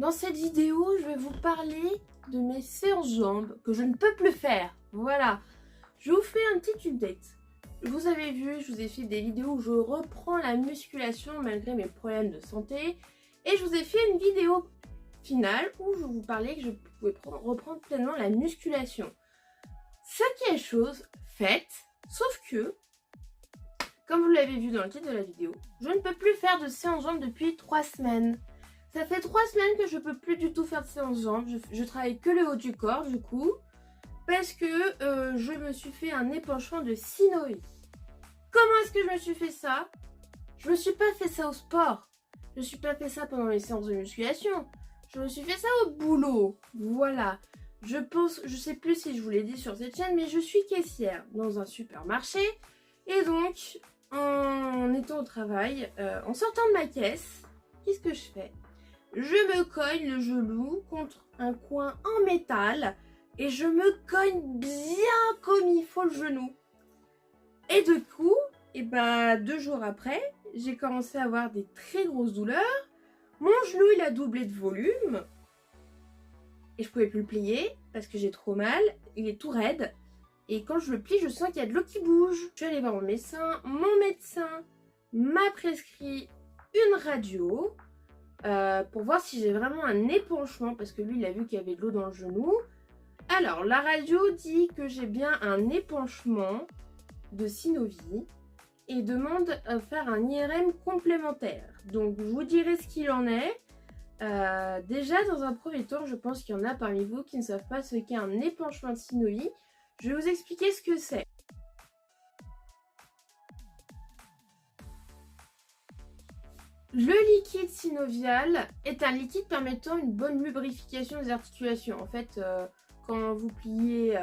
Dans cette vidéo, je vais vous parler de mes séances jambes que je ne peux plus faire. Voilà, je vous fais un petit update. Vous avez vu, je vous ai fait des vidéos où je reprends la musculation malgré mes problèmes de santé. Et je vous ai fait une vidéo finale où je vous parlais que je pouvais reprendre pleinement la musculation. Ce qui est chose faite, sauf que, comme vous l'avez vu dans le titre de la vidéo, je ne peux plus faire de séances jambes depuis 3 semaines. Ça fait 3 semaines que je peux plus du tout faire de séances jambes. Je travaille que le haut du corps du coup. Parce que je me suis fait un épanchement de synovie. Comment est-ce que je me suis fait ça? Je me suis pas fait ça au sport. Je me suis pas fait ça pendant les séances de musculation. Je me suis fait ça au boulot. Voilà. Je pense, je sais plus si je vous l'ai dit sur cette chaîne, mais je suis caissière dans un supermarché. Et donc, en étant au travail, en sortant de ma caisse, qu'est-ce que je fais? Je me cogne le genou contre un coin en métal et je me cogne bien comme il faut le genou. Et du coup, 2 jours après, j'ai commencé à avoir des très grosses douleurs. Mon genou, il a doublé de volume. Et je pouvais plus le plier parce que j'ai trop mal. Il est tout raide. Et quand je le plie, je sens qu'il y a de l'eau qui bouge. Je suis allée voir mon médecin. Mon médecin m'a prescrit une radio pour voir si j'ai vraiment un épanchement. Parce que lui, il a vu qu'il y avait de l'eau dans le genou. Alors, la radio dit que j'ai bien un épanchement de synovie et demande à faire un IRM complémentaire. Donc, je vous dirai ce qu'il en est. Déjà, dans un premier temps, je pense qu'il y en a parmi vous qui ne savent pas ce qu'est un épanchement de synovie. Je vais vous expliquer ce que c'est. Le liquide synovial est un liquide permettant une bonne lubrification des articulations. En fait, quand vous pliez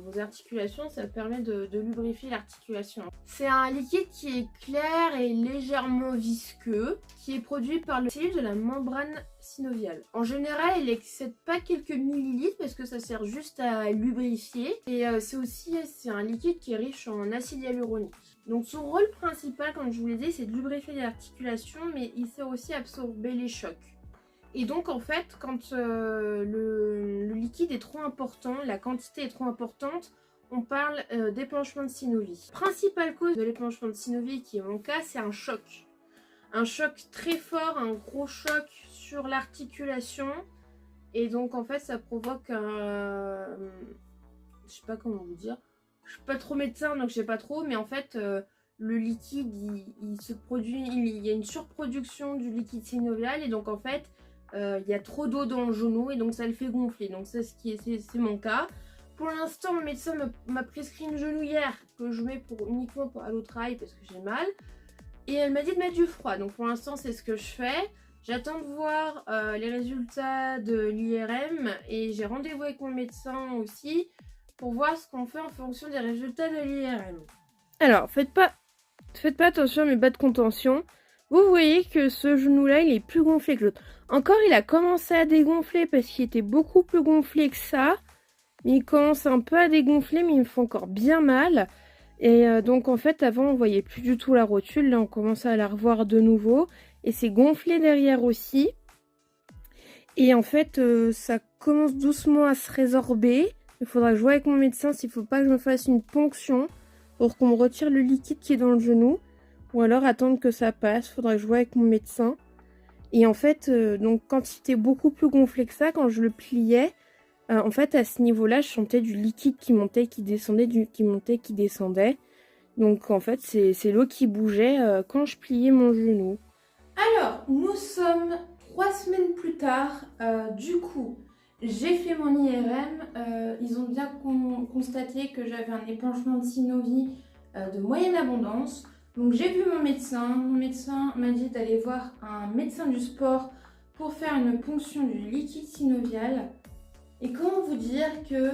vos articulations, ça permet de lubrifier l'articulation. C'est un liquide qui est clair et légèrement visqueux, qui est produit par le cellules de la membrane synoviale. En général, il n'excède pas quelques millilitres parce que ça sert juste à lubrifier. Et c'est un liquide qui est riche en acide hyaluronique. Donc son rôle principal, comme je vous l'ai dit, c'est de lubrifier l'articulation, mais il sert aussi à absorber les chocs. Et donc en fait, quand le liquide est trop important, la quantité est trop importante, on parle d'épanchement de synovie. Principale cause de l'épanchement de synovie, qui est mon cas, c'est un choc. Un choc très fort, un gros choc sur l'articulation. Et donc en fait, ça provoque un... je sais pas comment vous dire. Je suis pas trop médecin, donc je sais pas trop, mais en fait... le liquide, il se produit, il y a une surproduction du liquide synovial et donc en fait, il y a trop d'eau dans le genou et donc ça le fait gonfler. Donc c'est mon cas. Pour l'instant, mon médecin m'a prescrit une genouillère que je mets uniquement pour aller au travail parce que j'ai mal. Et elle m'a dit de mettre du froid. Donc pour l'instant, c'est ce que je fais. J'attends de voir les résultats de l'IRM et j'ai rendez-vous avec mon médecin aussi pour voir ce qu'on fait en fonction des résultats de l'IRM. Alors, faites pas attention à mes bas de contention. Vous voyez que ce genou-là, il est plus gonflé que l'autre. Encore, il a commencé à dégonfler parce qu'il était beaucoup plus gonflé que ça. Il commence un peu à dégonfler, mais il me fait encore bien mal. Et donc, en fait, avant, on voyait plus du tout la rotule. Là, on commence à la revoir de nouveau. Et c'est gonflé derrière aussi. Et en fait, ça commence doucement à se résorber. Il faudra que je voie avec mon médecin s'il ne faut pas que je me fasse une ponction pour qu'on me retire le liquide qui est dans le genou. Ou alors attendre que ça passe, faudrait que je voie avec mon médecin. Et en fait, donc quand c'était beaucoup plus gonflé que ça, quand je le pliais, en fait à ce niveau-là, je sentais du liquide qui montait, qui descendait, qui montait, qui descendait. Donc en fait, c'est l'eau qui bougeait quand je pliais mon genou. Alors, nous sommes 3 semaines plus tard. Du coup, j'ai fait mon IRM. Ils ont bien constaté que j'avais un épanchement de synovie de moyenne abondance. Donc j'ai vu mon médecin. Mon médecin m'a dit d'aller voir un médecin du sport pour faire une ponction du liquide synovial. Et comment vous dire que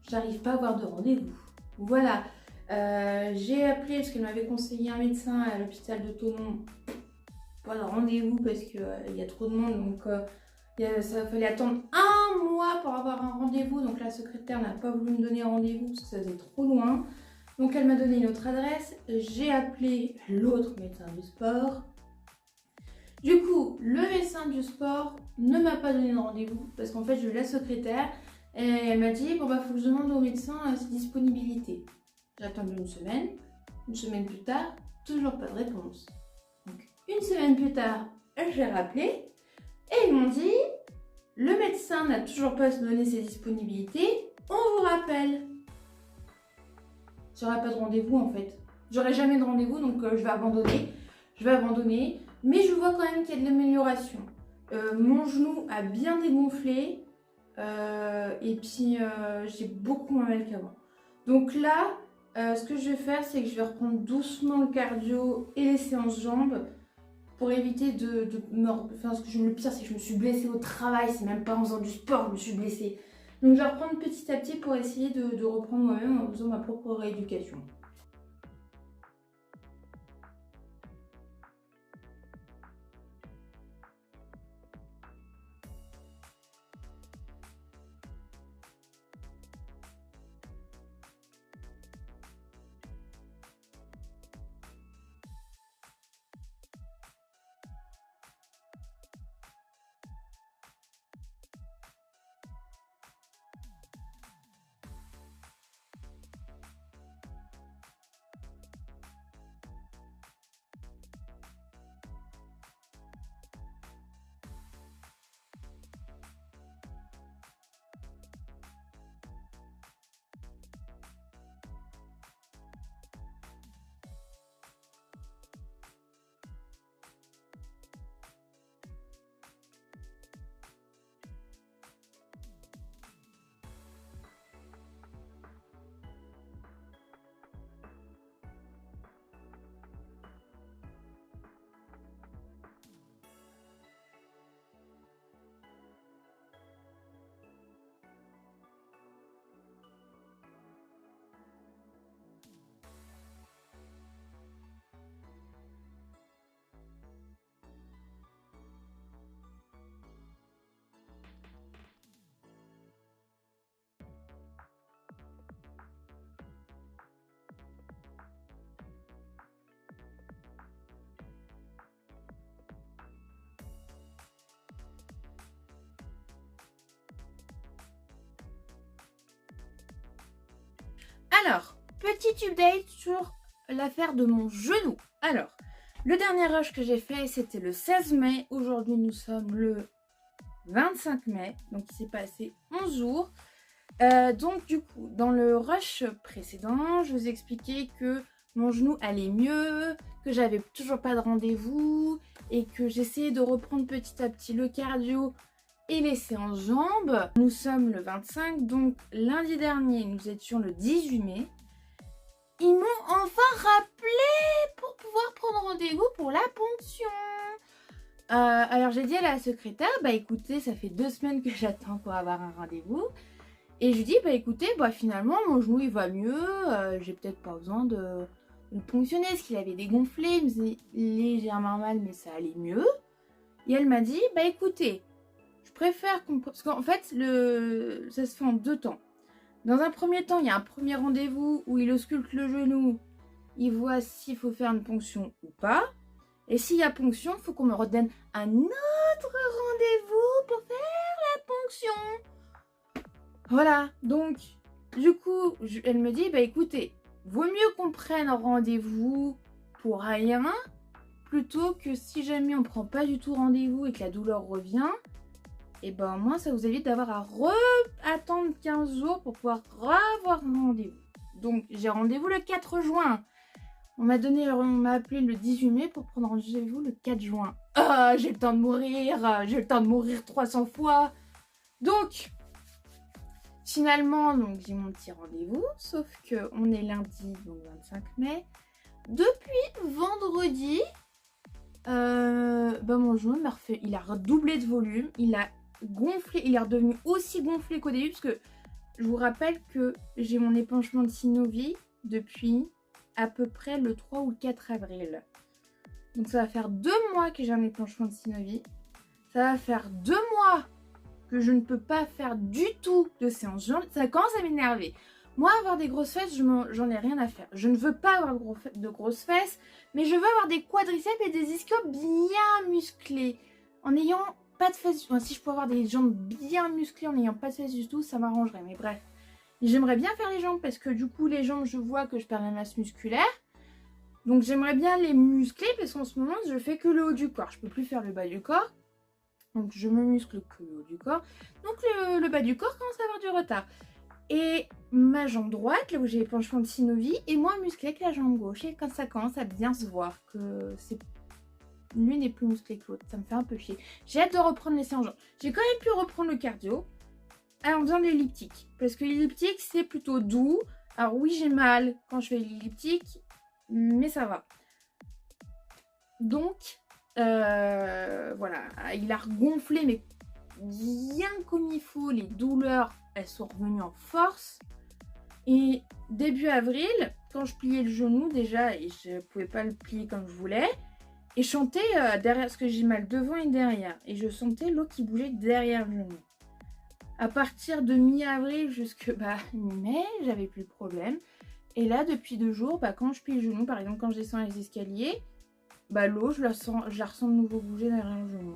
j'arrive pas à avoir de rendez-vous. Voilà. J'ai appelé parce qu'elle m'avait conseillé un médecin à l'hôpital de Thonon. Pas de rendez-vous parce qu'il y a trop de monde. Donc ça fallait attendre 1 mois pour avoir un rendez-vous. Donc la secrétaire n'a pas voulu me donner rendez-vous parce que ça faisait trop loin. Donc elle m'a donné une autre adresse, j'ai appelé l'autre médecin du sport. Du coup, le médecin médecin du sport ne m'a pas donné de rendez-vous parce qu'en fait, je la secrétaire et elle m'a dit bon bah faut que je demande au médecin ses disponibilités. J'ai attendu une semaine plus tard, toujours pas de réponse. Donc une semaine plus tard, j'ai rappelé et ils m'ont dit le médecin n'a toujours pas donné ses disponibilités, on vous rappelle. J'aurai pas de rendez-vous en fait. J'aurai jamais de rendez-vous donc je vais abandonner. Mais je vois quand même qu'il y a de l'amélioration. Mon genou a bien dégonflé et puis j'ai beaucoup moins mal qu'avant. Donc là, ce que je vais faire, c'est que je vais reprendre doucement le cardio et les séances jambes pour éviter de me... Enfin, le pire, c'est que je me suis blessée au travail. C'est même pas en faisant du sport que je me suis blessée. Donc je vais reprendre petit à petit pour essayer de reprendre moi-même en faisant ma propre rééducation. Alors, petit update sur l'affaire de mon genou. Alors, le dernier rush que j'ai fait, c'était le 16 mai. Aujourd'hui, nous sommes le 25 mai. Donc, il s'est passé 11 jours. Donc, du coup, dans le rush précédent, je vous expliquais que mon genou allait mieux, que j'avais toujours pas de rendez-vous et que j'essayais de reprendre petit à petit le cardio et les séances jambes. Nous sommes le 25, donc lundi dernier, nous étions le 18 mai. Ils m'ont enfin rappelé pour pouvoir prendre rendez-vous pour la ponction. Alors j'ai dit à la secrétaire, bah écoutez, ça fait 2 semaines que j'attends pour avoir un rendez-vous. Et je lui dis, bah écoutez, bah finalement mon genou il va mieux, j'ai peut-être pas besoin de le ponctionner, parce qu'il avait dégonflé, il me faisait légèrement mal, mais ça allait mieux. Et elle m'a dit, bah écoutez, je préfère qu'on... Parce qu'en fait, ça se fait en 2 temps. Dans un premier temps, il y a un premier rendez-vous où il ausculte le genou, il voit s'il faut faire une ponction ou pas. Et s'il y a ponction, il faut qu'on me redonne un autre rendez-vous pour faire la ponction. Voilà, donc du coup, elle me dit, bah écoutez, vaut mieux qu'on prenne rendez-vous pour rien, plutôt que si jamais on prend pas du tout rendez-vous et que la douleur revient, et ben au moins ça vous évite d'avoir à attendre 15 jours pour pouvoir revoir un rendez-vous. Donc j'ai rendez-vous le 4 juin. On m'a appelé le 18 mai pour prendre rendez-vous le 4 juin. Ah, j'ai le temps de mourir 300 fois. Donc finalement, donc j'ai mon petit rendez-vous, sauf que on est lundi, donc 25 mai. Depuis vendredi, mon genou il a redoublé de volume, il a gonflé, il est redevenu aussi gonflé qu'au début, parce que je vous rappelle que j'ai mon épanchement de synovie depuis à peu près le 3 ou le 4 avril. Donc ça va faire 2 mois que j'ai un épanchement de synovie. Ça va faire 2 mois que je ne peux pas faire du tout de séance. Ça commence à m'énerver. Moi, avoir des grosses fesses, j'en ai rien à faire. Je ne veux pas avoir de grosses fesses, mais je veux avoir des quadriceps et des ischios bien musclés. En n'ayant pas de fesses, enfin, si je pouvais avoir des jambes bien musclées en n'ayant pas de fesses du tout, ça m'arrangerait. Mais bref, j'aimerais bien faire les jambes parce que du coup, les jambes, je vois que je perds la masse musculaire. Donc j'aimerais bien les muscler parce qu'en ce moment, je fais que le haut du corps. Je peux plus faire le bas du corps. Donc je me muscle que le haut du corps. Donc le bas du corps commence à avoir du retard. Et ma jambe droite, là où j'ai les penchements de synovie, est moins musclée que la jambe gauche. Et quand ça commence à bien se voir que c'est l'une est plus musclée que l'autre, ça me fait un peu chier. J'ai hâte de reprendre les séances. J'ai quand même pu reprendre le cardio en faisant de l'elliptique. Parce que l'elliptique, c'est plutôt doux. Alors oui, j'ai mal quand je fais l'elliptique, mais ça va. Donc, voilà, il a regonflé, mais bien comme il faut. Les douleurs, elles sont revenues en force. Et début avril, quand je pliais le genou déjà, et je pouvais pas le plier comme je voulais, et je sentais derrière, parce que j'ai mal devant et derrière, et je sentais l'eau qui bougeait derrière le genou. À partir de mi-avril jusque mi-mai, j'avais plus de problème. Et là, depuis 2 jours, quand je plie le genou, par exemple quand je descends les escaliers, l'eau, je la ressens de nouveau bouger derrière le genou.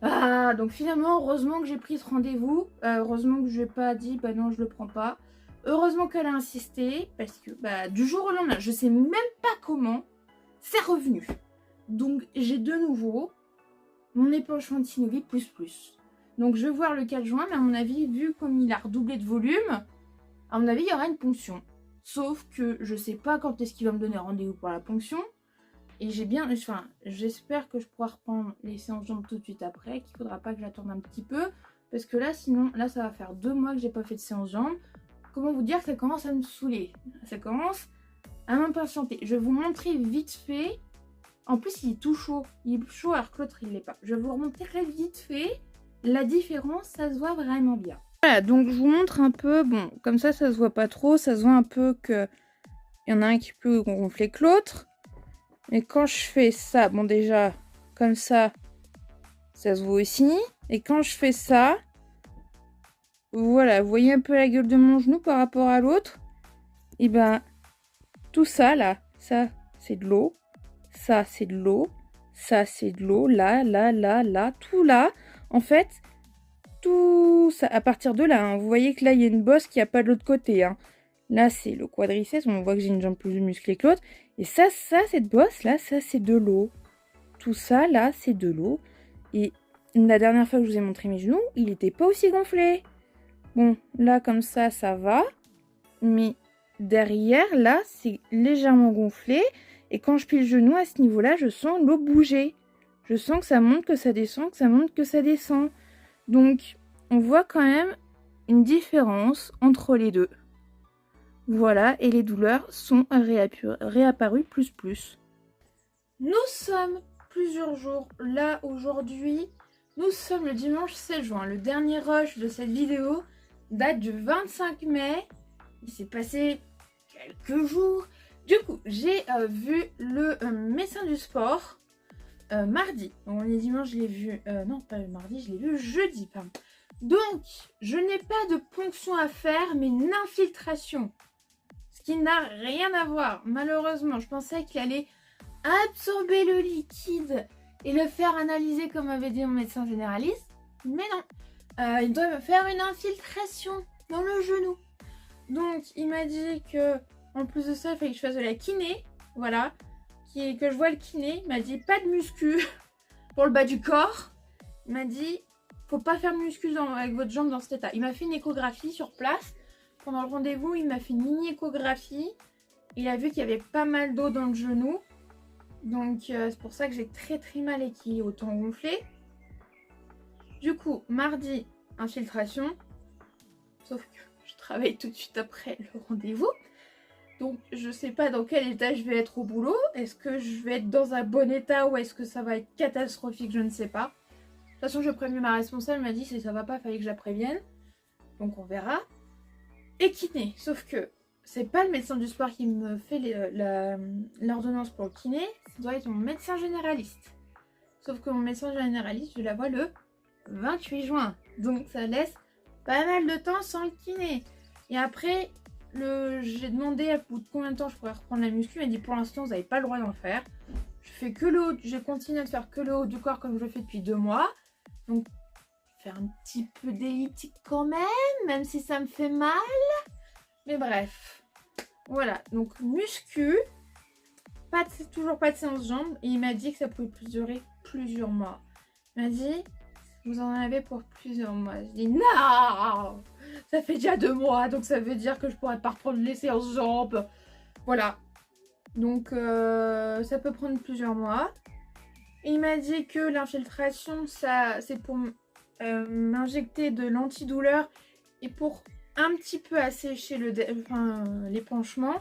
Ah, donc finalement, heureusement que j'ai pris ce rendez-vous. Heureusement que je n'ai pas dit, non, je le prends pas. Heureusement qu'elle a insisté, parce que du jour au lendemain, je sais même pas comment, c'est revenu. Donc j'ai de nouveau mon épanchement de synovie plus. Donc je vais voir le 4 juin, mais à mon avis, vu comme il a redoublé de volume, à mon avis, il y aura une ponction. Sauf que je sais pas quand est-ce qu'il va me donner rendez-vous pour la ponction. Et j'espère que je pourrai reprendre les séances jambes tout de suite après, qu'il faudra pas que j'attende un petit peu. Parce que là, sinon, ça va faire 2 mois que j'ai pas fait de séance jambes. Comment vous dire que ça commence à me saouler. Ça commence à m'impatienter. Je vais vous montrer vite fait. En plus, il est tout chaud. Il est chaud alors que l'autre, il l'est pas. Je vais vous remontrer vite fait. La différence, ça se voit vraiment bien. Voilà, donc je vous montre un peu. Bon, comme ça se voit pas trop. Ça se voit un peu que il y en a un qui est plus gonflé que l'autre. Et quand je fais ça, bon déjà, comme ça se voit aussi. Et quand je fais ça, voilà, vous voyez un peu la gueule de mon genou par rapport à l'autre. Et tout ça là, ça c'est de l'eau. Ça c'est de l'eau. Ça c'est de l'eau. Là, tout là. En fait, tout ça, à partir de là, hein, vous voyez que là, il y a une bosse qui n'y a pas de l'autre côté. Hein. Là, c'est le quadriceps. On voit que j'ai une jambe plus musclée que l'autre. Et ça, cette bosse là, ça c'est de l'eau. Tout ça là, c'est de l'eau. Et la dernière fois que je vous ai montré mes genoux, il n'était pas aussi gonflé. Bon, là comme ça, ça va. Mais derrière, là, c'est légèrement gonflé. Et quand je plie le genou, à ce niveau-là, je sens l'eau bouger. Je sens que ça monte, que ça descend, que ça monte, que ça descend. Donc, on voit quand même une différence entre les deux. Voilà, et les douleurs sont réapparues plus. Nous sommes plusieurs jours là aujourd'hui. Nous sommes le dimanche 16 juin. Le dernier rush de cette vidéo date du 25 mai. Il s'est passé quelques jours. Du coup, j'ai vu le médecin du sport mardi. Donc, les dimanches, je l'ai vu... non, pas le mardi, je l'ai vu jeudi. Pardon. Donc, je n'ai pas de ponction à faire, mais une infiltration. Ce qui n'a rien à voir. Malheureusement, je pensais qu'il allait absorber le liquide et le faire analyser comme avait dit mon médecin généraliste. Mais non. Il doit me faire une infiltration dans le genou. Donc, il m'a dit que, en plus de ça, il fallait que je fasse de la kiné. Voilà. Que je vois le kiné. Il m'a dit pas de muscu pour le bas du corps. Il m'a dit faut pas faire de muscu avec votre jambe dans cet état. Il m'a fait une échographie sur place. Pendant le rendez-vous, il m'a fait une mini-échographie. Il a vu qu'il y avait pas mal d'eau dans le genou. Donc, c'est pour ça que j'ai très mal et qu'il est autant gonflé. Du coup, mardi, infiltration. Sauf que je travaille tout de suite après le rendez-vous. Donc, je sais pas dans quel état je vais être au boulot. Est-ce que je vais être dans un bon état ou est-ce que ça va être catastrophique? Je ne sais pas. De toute façon, je préviens ma responsable. Elle m'a dit si ça va pas, il fallait que je la prévienne. Donc, on verra. Et kiné. Sauf que c'est pas le médecin du sport qui me fait l'ordonnance pour le kiné. Ça doit être mon médecin généraliste. Sauf que mon médecin généraliste, je la vois le 28 juin. Donc, ça laisse pas mal de temps sans le kiné. Et après... j'ai demandé à bout de combien de temps je pourrais reprendre la muscu. Elle m'a dit pour l'instant vous n'avez pas le droit d'en faire. je fais que le haut, j'ai continué à faire que le haut du corps comme je le fais depuis 2 mois. Donc, faire un petit peu d'elliptique quand même si ça me fait mal. Mais bref, voilà. Donc, muscu, toujours pas de séance jambes. Et il m'a dit que ça pouvait durer plusieurs mois. Il m'a dit, vous en avez pour plusieurs mois. Je dis, non, ça fait déjà 2 mois, donc ça veut dire que je pourrais pas reprendre les séances jambes. Voilà. Donc, ça peut prendre plusieurs mois. Et il m'a dit que l'infiltration, ça, c'est pour m'injecter de l'antidouleur et pour un petit peu assécher l'épanchement,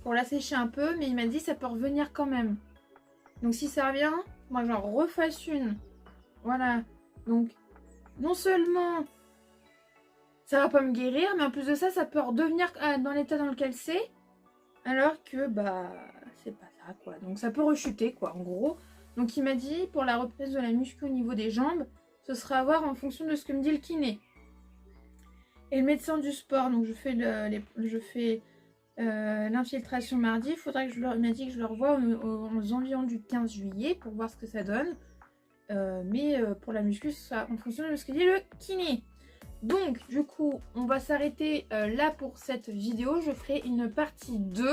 pour l'assécher un peu, mais il m'a dit ça peut revenir quand même. Donc si ça revient, moi j'en refasse une. Voilà. Donc non seulement ça va pas me guérir, mais en plus de ça, ça peut redevenir dans l'état dans lequel c'est, alors que bah c'est pas ça quoi. Donc ça peut rechuter quoi en gros. Donc il m'a dit pour la reprise de la muscu au niveau des jambes, ce sera à voir en fonction de ce que me dit le kiné. Et le médecin du sport, donc je fais l'infiltration mardi. Il m'a dit que je le revoie aux environs du 15 juillet pour voir ce que ça donne. Mais pour la muscu, ce sera en fonction de ce que dit le kiné. Donc du coup, on va s'arrêter là pour cette vidéo. Je ferai une partie 2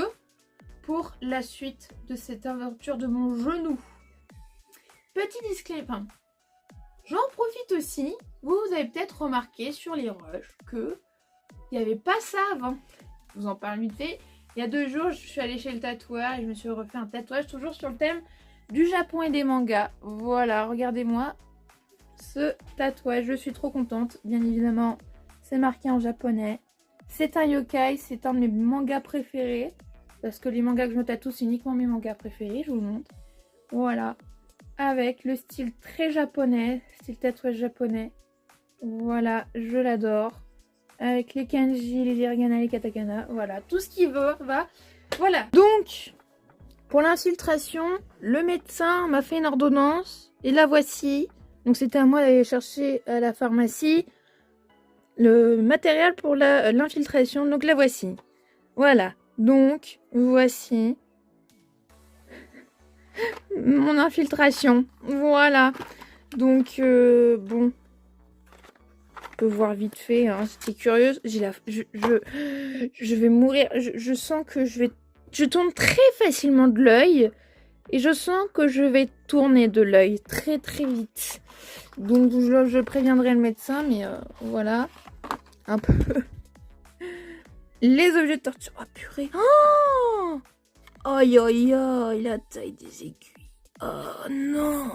pour la suite de cette aventure de mon genou. Petit disclaimer, j'en profite aussi, vous avez peut-être remarqué sur les rushs que il n'y avait pas ça avant. Je vous en parle vite fait. Il y a 2 jours, je suis allée chez le tatoueur et je me suis refait un tatouage toujours sur le thème du Japon et des mangas. Voilà, regardez-moi ce tatouage, je suis trop contente. Bien évidemment, c'est marqué en japonais. C'est un yokai, c'est un de mes mangas préférés. Parce que les mangas que je me tatoue, c'est uniquement mes mangas préférés, je vous le montre. Voilà. Avec le style très japonais, style tatouage japonais. Voilà, je l'adore. Avec les kanji, les hiragana, les katakana. Voilà, tout ce qui va. Voilà. Donc, pour l'infiltration, le médecin m'a fait une ordonnance. Et la voici. Donc, c'était à moi d'aller chercher à la pharmacie le matériel pour l'infiltration. Donc, la voici. Voilà. Donc, voici mon infiltration. Voilà. Donc, bon. On peut voir vite fait. Hein, c'était curieuse. Je vais mourir. Je sens que je tourne très facilement de l'œil. Et je sens que je vais tourner de l'œil très très vite. Donc, je préviendrai le médecin. Mais voilà. Un peu. Les objets de torture. Oh purée. Oh, aïe aïe aïe, la taille des aiguilles. Oh non.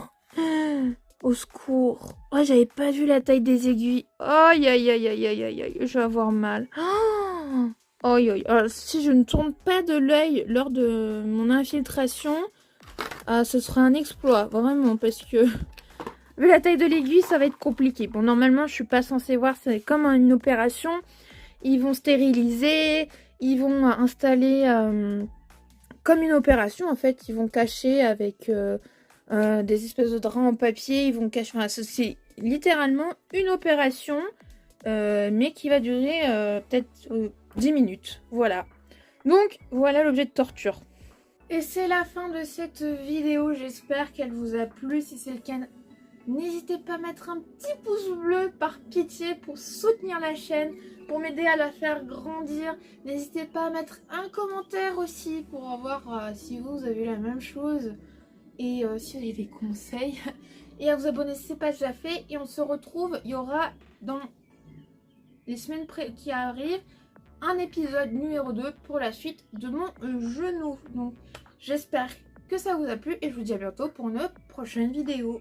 Au secours. Oh, j'avais pas vu la taille des aiguilles. Aïe aïe aïe aïe aïe aïe aïe. Je vais avoir mal. Oh, aïe aïe. Alors, si je ne tourne pas de l'œil lors de mon infiltration, ce sera un exploit. Vraiment, parce que vu la taille de l'aiguille, ça va être compliqué. Bon, normalement, je suis pas censée voir. C'est comme une opération. Ils vont stériliser. Ils vont installer... comme une opération en fait, ils vont cacher avec des espèces de draps en papier, ils vont cacher, enfin, c'est littéralement une opération, mais qui va durer peut-être 10 minutes, voilà. Donc voilà l'objet de torture. Et c'est la fin de cette vidéo, j'espère qu'elle vous a plu. Si c'est le cas, n'hésitez pas à mettre un petit pouce bleu par pitié pour soutenir la chaîne, pour m'aider à la faire grandir. N'hésitez pas à mettre un commentaire aussi pour voir si vous avez la même chose et si vous avez des conseils. Et à vous abonner si ce n'est pas déjà fait. Et on se retrouve, il y aura dans les semaines qui arrivent un épisode numéro 2 pour la suite de mon genou. Donc j'espère que ça vous a plu et je vous dis à bientôt pour une prochaine vidéo.